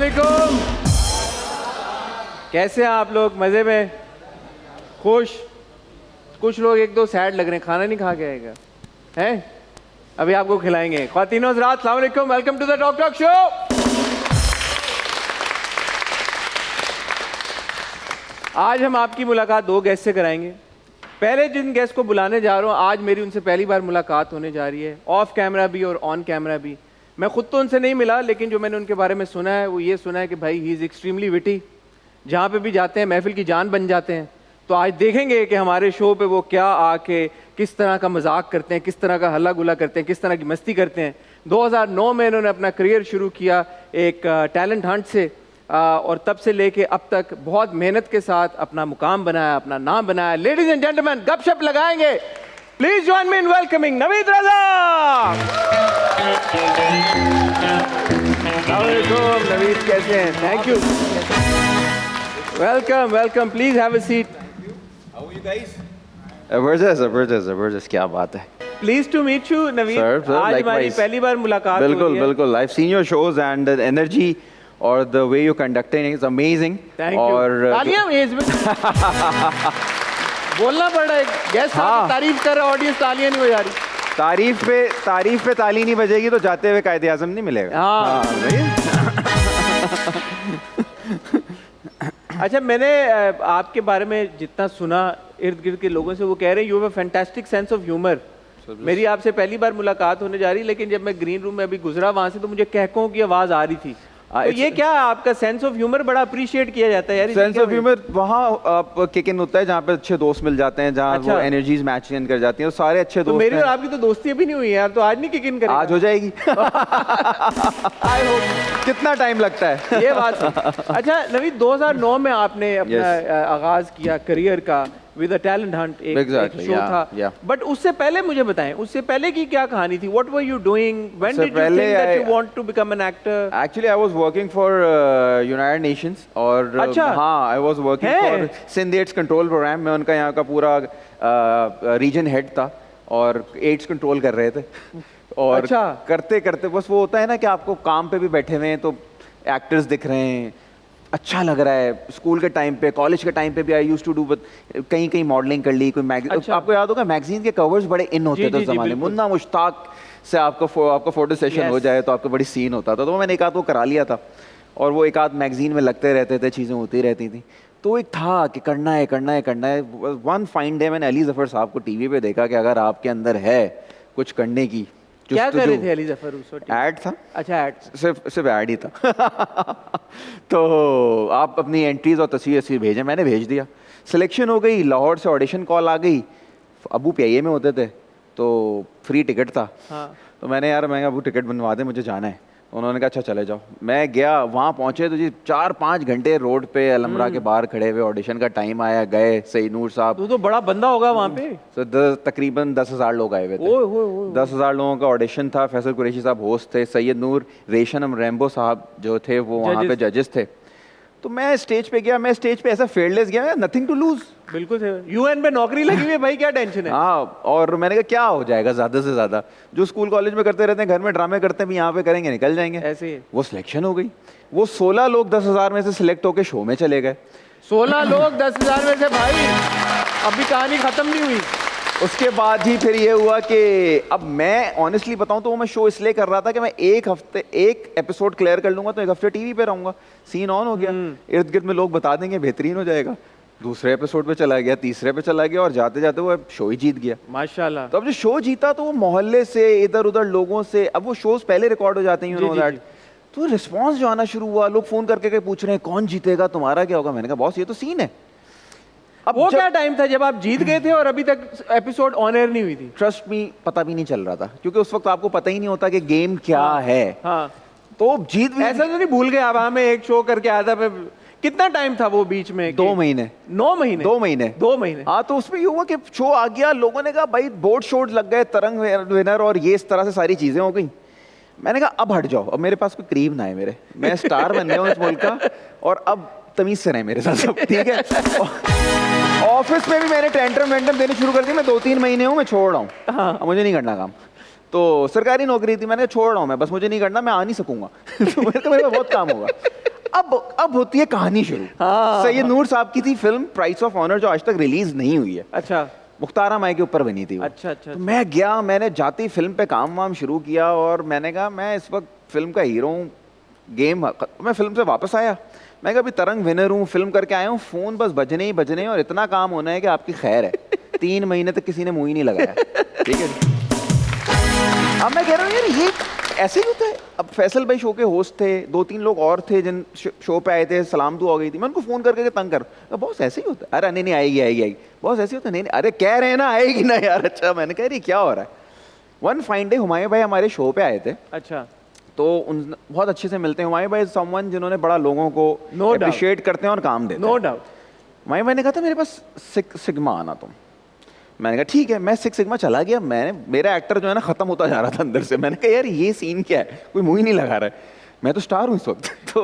वालेकुम। कैसे हैं आप लोग? मज़े में? खुश? कुछ लोग एक दो सैड लग रहे हैं, खाना नहीं खा के आएगा हैं? अभी आपको खिलाएंगे। ख्वातीन और हज़रात, अस्सलाम वालेकुम, welcome to the talk talk show. आज हम आपकी मुलाकात दो गेस्ट से कराएंगे। पहले जिन गेस्ट को बुलाने जा रहा हूँ, आज मेरी उनसे पहली बार मुलाकात होने जा रही है, ऑफ कैमरा भी और ऑन कैमरा भी। मैं खुद तो उनसे नहीं मिला, लेकिन जो मैंने उनके बारे में सुना है वो ये सुना है कि भाई ही इज़ एक्सट्रीमली विटी, जहाँ पे भी जाते हैं महफिल की जान बन जाते हैं। तो आज देखेंगे कि हमारे शो पे वो क्या आके किस तरह का मजाक करते हैं, किस तरह का हल्ला गुला करते हैं, किस तरह की मस्ती करते हैं। 2009 में इन्होंने अपना करियर शुरू किया एक टैलेंट हंट से, और तब से लेके अब तक बहुत मेहनत के साथ अपना मुकाम बनाया, अपना नाम बनाया। लेडीज एंड जेंटलमैन, गपशप लगाएंगे। Please join me in welcoming Naveed Raza. Naveed कैसे हैं? Thank you, welcome welcome, please have a seat. How are you guys? जबरदस्त, क्या बात है। Pleased to meet you Naveed. Sir, आज हमारी पहली बार मुलाकात हो रही है। बिल्कुल। I've seen your shows and the energy और the way you're conducting is amazing. Thank you. और तालियां बोलना पड़ रहा है, गेस्ट हाँ। तारीफ कर रहा है, ऑडियंस तालियां नहीं बजा रही। तारीफ पे ताली नहीं बजेगी तो जाते हुए कायदे आज़म नहीं मिलेगा। हाँ। अच्छा, मैंने आपके बारे में जितना सुना इर्द गिर्द के लोगों से, वो कह रहे हैं you have a fantastic sense of humour. मेरी आपसे पहली बार मुलाकात होने जा रही, लेकिन जब मैं ग्रीन रूम में अभी गुजरा वहां से, तो मुझे कहकों की आवाज आ रही थी। तो ये क्या आपका सेंस ऑफ ह्यूमर बड़ा अप्रिशिएट किया जाता है यार। सेंस ऑफ ह्यूमर वहाँ आप किक इन होता है जहाँ पे अच्छे दोस्त मिल जाते हैं, जहाँ अच्छा। वो एनर्जीज मैच इन कर जाती हैं, और सारे अच्छे तो दोस्त मेरी हैं। और आपकी तो दोस्ती अभी नहीं हुई है यार, तो आज नहीं किक इन करेगा? आज हो जाएगी। I hope. कितना टाइम लगता है? ये बात है। अच्छा नवीद, 2009 में आपने अपना आगाज किया करियर का विद अ टैलेंट हंट, एक शो था। बट उससे पहले मुझे बताएं, उससे पहले की क्या कहानी थी? What were you doing? When did you think that you want to become an actor? Actually I was working for United Nations, और अच्छा। हाँ, I was working for Sindh AIDS control programme में। उनका यहाँ का पूरा रीजन हेड था और एड्स कंट्रोल कर रहे थे। और अच्छा। करते करते बस वो होता है ना कि आपको काम पे भी बैठे हुए हैं तो एक्टर्स दिख रहे हैं, अच्छा लग रहा है। स्कूल के टाइम पे, कॉलेज के टाइम पे भी आई यूज्ड टू डू, कहीं मॉडलिंग कर ली, कोई मैगजीन। अच्छा। आपको याद होगा मैगजीन के कवर्स बड़े इन होते थे उस जमाने में। मुन्ना मुश्ताक से आपका फोटो सेशन हो जाए तो आपका बड़ी सीन होता था। तो मैंने एक आध वो करा लिया था, और वो एक आध मैगजीन में लगते रहते थे, चीज़ें होती रहती थी। तो एक था कि करना है। वन फाइन डे मैंने अली जफ़र साहब को टीवी पे देखा कि अगर आपके अंदर है कुछ करने की। क्या कर रहे थे अली जफर उस वक्त? ऐड था। अच्छा, ऐड, सिर्फ ऐड ही था। तो आप अपनी एंट्रीज और तस्वीर भेजें, मैंने भेज दिया। सिलेक्शन हो गई, लाहौर से ऑडिशन कॉल आ गई। अबू PIA में होते थे तो फ्री टिकट था। हाँ। तो मैंने अबू टिकट बनवा दे, मुझे जाना है। उन्होंने कहा अच्छा चले जाओ। मैं गया, वहाँ पहुँचे तो जी 4-5 घंटे रोड पे अलमरा के बाहर खड़े हुए। ऑडिशन का टाइम आया, गए। सही नूर साहब, तो बड़ा बंदा होगा वहाँ पे। तो तकरीबन 10,000 लोग आए हुए थे। 10,000 लोगों का ऑडिशन था। फैसल कुरैशी साहब होस्ट थे, सैयद नूर, रेशम रैम्बो साहब जो थे वो वहाँ पे जजेस थे। तो मैं स्टेज पे गया, मैं स्टेज पे ऐसा फेयरलेस गया, नथिंग टू लूज। बिल्कुल UN पे नौकरी लगी हुई है भाई, क्या टेंशन है? हाँ, और मैंने कहा क्या हो जाएगा ज़्यादा से ज़्यादा, जो स्कूल कॉलेज में करते रहते हैं, घर में ड्रामे करते हैं, भी यहाँ पे करेंगे, निकल जाएंगे। ऐसे ही वो सिलेक्शन हो गई। वो 16 लोग 10,000 में से सिलेक्ट होकर शो में चले गए। 16 लोग 10,000 में से भाई, अभी कहानी खत्म नहीं हुई। उसके बाद ही फिर ये हुआ कि अब मैं ऑनेस्टली बताऊं तो वो मैं शो इसलिए कर रहा था कि मैं एक एपिसोड क्लियर कर लूंगा तो एक हफ्ते टीवी पे रहूंगा। सीन ऑन हो गया, इर्द गिर्द में लोग बता देंगे, बेहतरीन हो जाएगा। दूसरे एपिसोड पे चला गया, तीसरे पे चला गया, और जाते जाते वो शो ही जीत गया माशाल्लाह। तो अब जो शो जीता तो वो मोहल्ले से, इधर उधर लोगों से, अब वो शोज पहले रिकॉर्ड हो जाते हैं, यू नो दैट। तो रिस्पॉन्स जो आना शुरू हुआ, लोग फोन करके पूछ रहे हैं कौन जीतेगा, तुम्हारा क्या होगा। मैंने कहा बॉस ये तो सीन है। अब वो क्या टाइम था जब आप जीत गए थे और अभी तक एपिसोड ऑन एयर नहीं हुई थी? ट्रस्ट मी, पता भी नहीं चल रहा था, क्योंकि उस वक्त आपको पता ही नहीं होता कि गेम क्या है। हाँ। तो जीत भी ऐसा तो नहीं भूल गए आप? हमें एक शो करके आया था, कितना टाइम था वो बीच में? 2 महीने। 9 महीने? 2 महीने। 2 महीने। हाँ, तो उसमें ये हुआ कि शो आ गया, लोगों ने कहा भाई बोर्ड शोर्ट लग गए, तरंग विनर, और ये इस तरह से सारी चीजें हो गई। मैंने कहा अब हट जाओ, अब मेरे पास कोई करीब ना है मेरे, मैं स्टार बन गया हूँ इस मुल्क का, और अब तमीज से रहे मेरे साथ सब, ठीक है। ऑफिस में भी मैंने टेंटरम वेंटरम देने शुरू कर दी। मैं 2-3 महीने हूँ, मैं छोड़ रहा हूँ। हाँ। मुझे नहीं करना काम। तो सरकारी नौकरी थी, मैंने छोड़ रहा हूँ मैं, बस मुझे नहीं करना, मैं आ नहीं सकूंगा तो मेरे को बहुत काम होगा। अब होती है कहानी शुरू। सैयद नूर साहब की थी फिल्म प्राइस ऑफ ऑनर, जो आज तक रिलीज नहीं हुई है। अच्छा। मुख्तार माई के ऊपर बनी थी वो। अच्छा अच्छा। तो मैं गया, मैंने जाती फिल्म पे काम वाम शुरू किया और मैंने कहा मैं इस वक्त फिल्म का हीरो हूँ, गेम। मैं फिल्म से वापस आया, मैं कहा अभी तरंग विनर हूँ, फिल्म करके आया हूँ, फोन बस बजने ही बजने और इतना काम होना है कि आपकी खैर है। 3 महीने तक किसी ने मुंह ही नहीं लगाया। ठीक है। अब मैं कह रहा हूँ यार ये ऐसे ही होता है। अब फैसल भाई शो के होस्ट थे, 2-3 लोग और थे जिन शो पे आए थे, सलाम दुआ हो गई थी, मैं उनको फोन करके तंग कर, बॉस ऐसे ही होता है। अरे नहीं आएगी आएगी आएगी, बॉस ऐसे ही होता है। नहीं अरे कह रहे हैं ना आएगी ना यार। अच्छा, मैंने कह रही क्या हो रहा है। वन फाइन डे हुमायूं भाई हमारे शो पे आए थे। अच्छा। तो उन बहुत अच्छे से मिलते हैं। हुमायूं भाई समवन जिन्होंने बड़ा लोगों को अप्रिशिएट करते हैं और काम देते हैं। No doubt. हुमायूं भाई ने कहा था मेरे पास 6 सिग्मा आना तुम। मैंने कहा ठीक है, मैं 6 सिग्मा चला गया। मेरा एक्टर जो है ना खत्म होता जा रहा था अंदर से। मैंने कहा यार ये सीन क्या है, कोई मुंह ही नहीं लगा रहा है, मैं तो स्टार हूँ इस वक्त। तो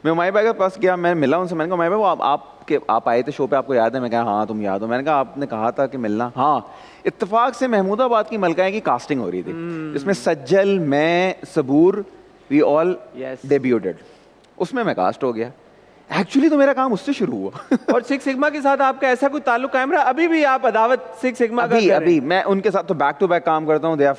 मैं हुमायूं भाई के पास गया, मैं मिला उनसे। मैंने कहा हुमायूं भाई वो आप आए थे शो पे, आपको याद है? मैं कहा हाँ तुम याद हो। मैंने कहा आपने कहा था कि मिलना। हाँ, इत्तेफाक से महमूदाबाद की मलकाएं की कास्टिंग हो रही थी, जिसमें सज्जल, मैं, सबूर, वी ऑल डेब्यूटेड। उसमें मैं कास्ट हो गया। एक्चुअली तो मेरा काम उससे शुरू हुआ। और 6 सिग्मा के साथ आपका ऐसा कोई ताल्लुक कायम रहा? अभी भी आप अदावत 6 सिग्मा का अभी मैं उनके साथ तो बैक टू बैक काम करता हूँ। दे आर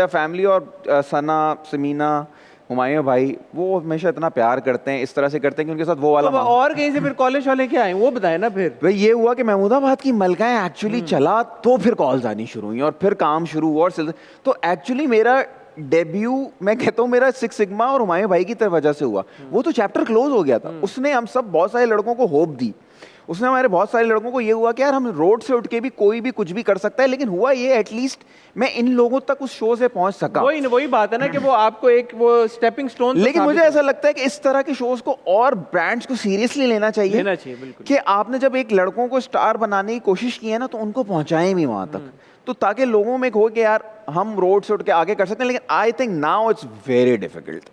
फैमिली और सना, समीना, हुमायूं भाई वो हमेशा इतना प्यार करते हैं, इस तरह से करते हैं कि उनके साथ वो वाला। तो और कहीं से फिर कॉलेज वाले क्या आए वो बताए ना। फिर भाई ये हुआ कि महमूदाबाद की मलकाएं एक्चुअली चला, तो फिर कॉल्स आनी शुरू हुई और फिर काम शुरू हुआ। और तो एक्चुअली मेरा डेब्यू मैं कहता हूँ मेरा 6 सिग्मा और हुमायूं भाई की वजह से हुआ। वो तो चैप्टर क्लोज हो गया था। उसने हम सब बहुत सारे लड़कों को होप दी। उसने हमारे बहुत सारे लड़कों को ये हुआ कि यार हम रोड से उठ के भी कोई भी कुछ भी कर सकता है। लेकिन हुआ ये एटलीस्ट मैं इन लोगों तक उस शो से पहुंच सका। वही बात है ना कि वो आपको एक वो स्टेपिंग स्टोन। लेकिन मुझे ऐसा लगता है कि इस तरह के शोज को और ब्रांड्स को सीरियसली लेना चाहिए बिल्कुल। कि आपने जब एक लड़कों को स्टार बनाने की कोशिश की है ना, तो उनको पहुंचाएं भी वहां तक, तो ताकि लोगों में हो कि यार हम रोड से उठ के आगे कर सकते हैं। लेकिन I think now it's very difficult.